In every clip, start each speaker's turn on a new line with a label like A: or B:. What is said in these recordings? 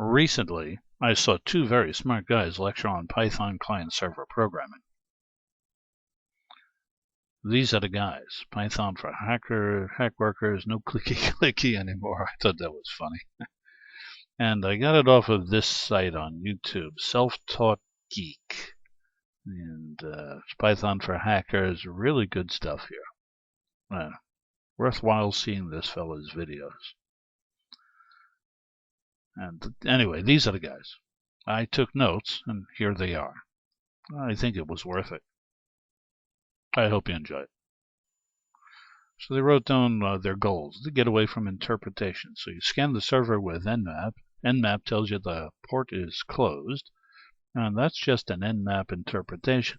A: Recently, I saw two very smart guys lecture on Python client-server programming. These are the guys. Python for hack workers, no clicky-clicky anymore. I thought that was funny. And I got it off of this site on YouTube, Self-Taught Geek. And Python for hackers, really good stuff here. Worthwhile seeing this fella's videos. And anyway, these are the guys. I took notes, and here they are. I think it was worth it. I hope you enjoy it. So they wrote down their goals to get away from interpretation. So you scan the server with Nmap. Nmap tells you the port is closed, and that's just an Nmap interpretation.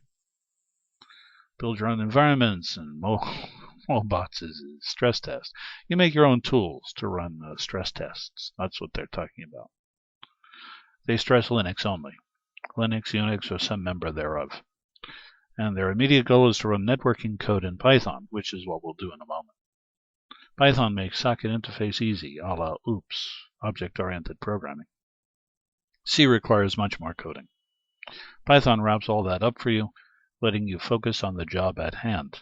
A: Build your own environments and bots is a stress test. You make your own tools to run stress tests. That's what they're talking about. They stress Linux only. Linux, Unix, or some member thereof. And their immediate goal is to run networking code in Python, which is what we'll do in a moment. Python makes socket interface easy, a la OOPS, object-oriented programming. C requires much more coding. Python wraps all that up for you, letting you focus on the job at hand.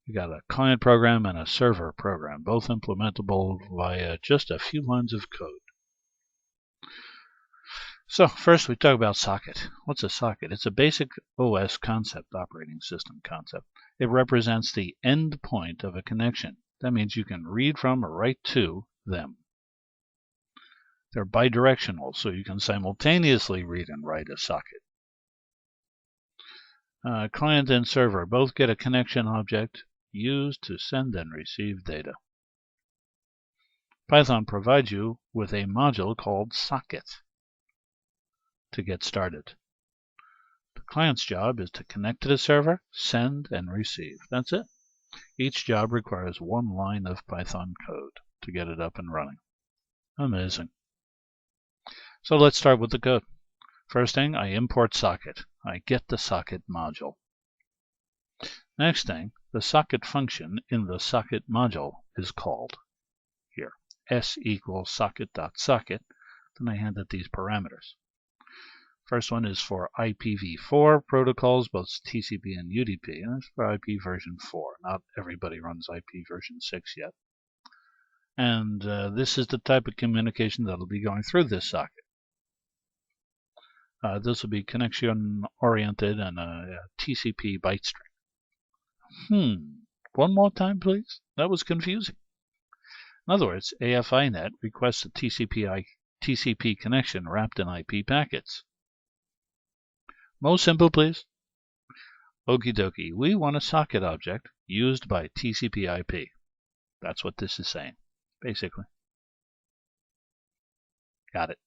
A: You got a client program and a server program, both implementable via just a few lines of code. So first we talk about socket. What's a socket? It's a basic OS concept, operating system concept. It represents the end point of a connection. That means you can read from or write to them. They're bidirectional, so you can simultaneously read and write a socket. Client and server both get a connection object used to send and receive data. Python provides you with a module called socket to get started. The client's job is to connect to the server, send, and receive. That's it. Each job requires one line of Python code to get it up and running. Amazing. So let's start with the code. First thing, I import socket. I get the socket module. Next thing, the socket function in the socket module is called. Here, s equals socket.socket. Then I hand it these parameters. First one is for IPv4 protocols, both TCP and UDP, and it's for IP version 4. Not everybody runs IP version 6 yet. And this is the type of communication that will be going through this socket. This will be connection-oriented and a TCP byte string. One more time, please. That was confusing. In other words, AFINet requests a TCP connection wrapped in IP packets. Most simple, please. Okie dokie. We want a socket object used by TCP IP. That's what this is saying, basically. Got it.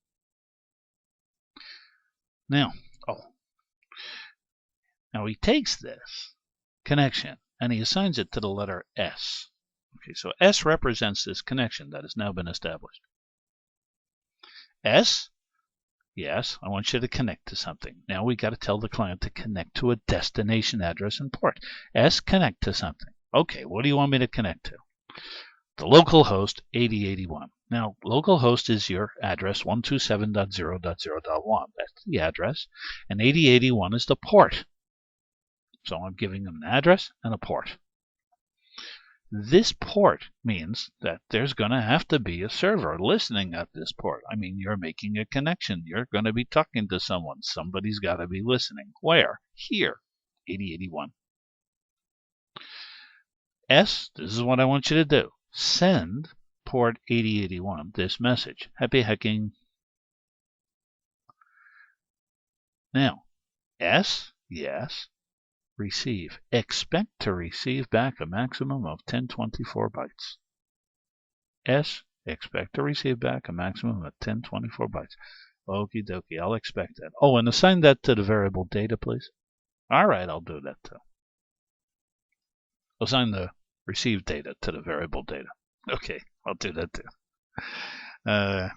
A: Now he takes this connection and he assigns it to the letter S. Okay, so S represents this connection that has now been established. S? Yes, I want you to connect to something. Now we got to tell the client to connect to a destination address and port. S, connect to something. Okay, what do you want me to connect to? The local host 8081. Now, localhost is your address 127.0.0.1. That's the address. And 8081 is the port. So I'm giving them an address and a port. This port means that there's going to have to be a server listening at this port. I mean, you're making a connection. You're going to be talking to someone. Somebody's got to be listening. Where? Here. 8081. S, this is what I want you to do. Send port 8081 this message. Happy hacking. Now, S, yes. Receive. Expect to receive back a maximum of 1024 bytes. S, expect to receive back a maximum of 1024 bytes. Okie dokie, I'll expect that. Oh, and assign that to the variable data, please. All right, I'll do that too. Assign the received data to the variable data. Okay, I'll do that too. A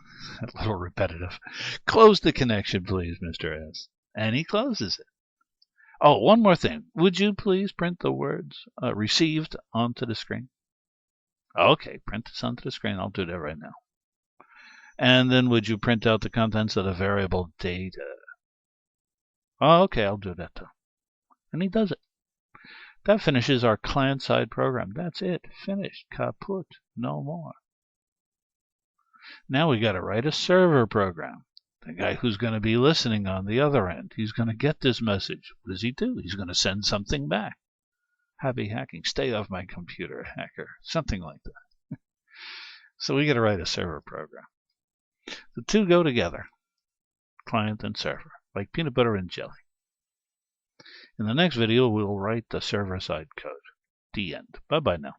A: little repetitive. Close the connection, please, Mr. S. And he closes it. Oh, one more thing. Would you please print the words received onto the screen? Okay, print this onto the screen. I'll do that right now. And then would you print out the contents of the variable data? Oh, okay, I'll do that too. And he does it. That finishes our client-side program. That's it. Finished. Kaput. No more. Now we got to write a server program. The guy who's going to be listening on the other end, he's going to get this message. What does he do? He's going to send something back. Happy hacking. Stay off my computer, hacker. Something like that. So we got to write a server program. The two go together, client and server, like peanut butter and jelly. In the next video, we'll write the server-side code. The end. Bye-bye now.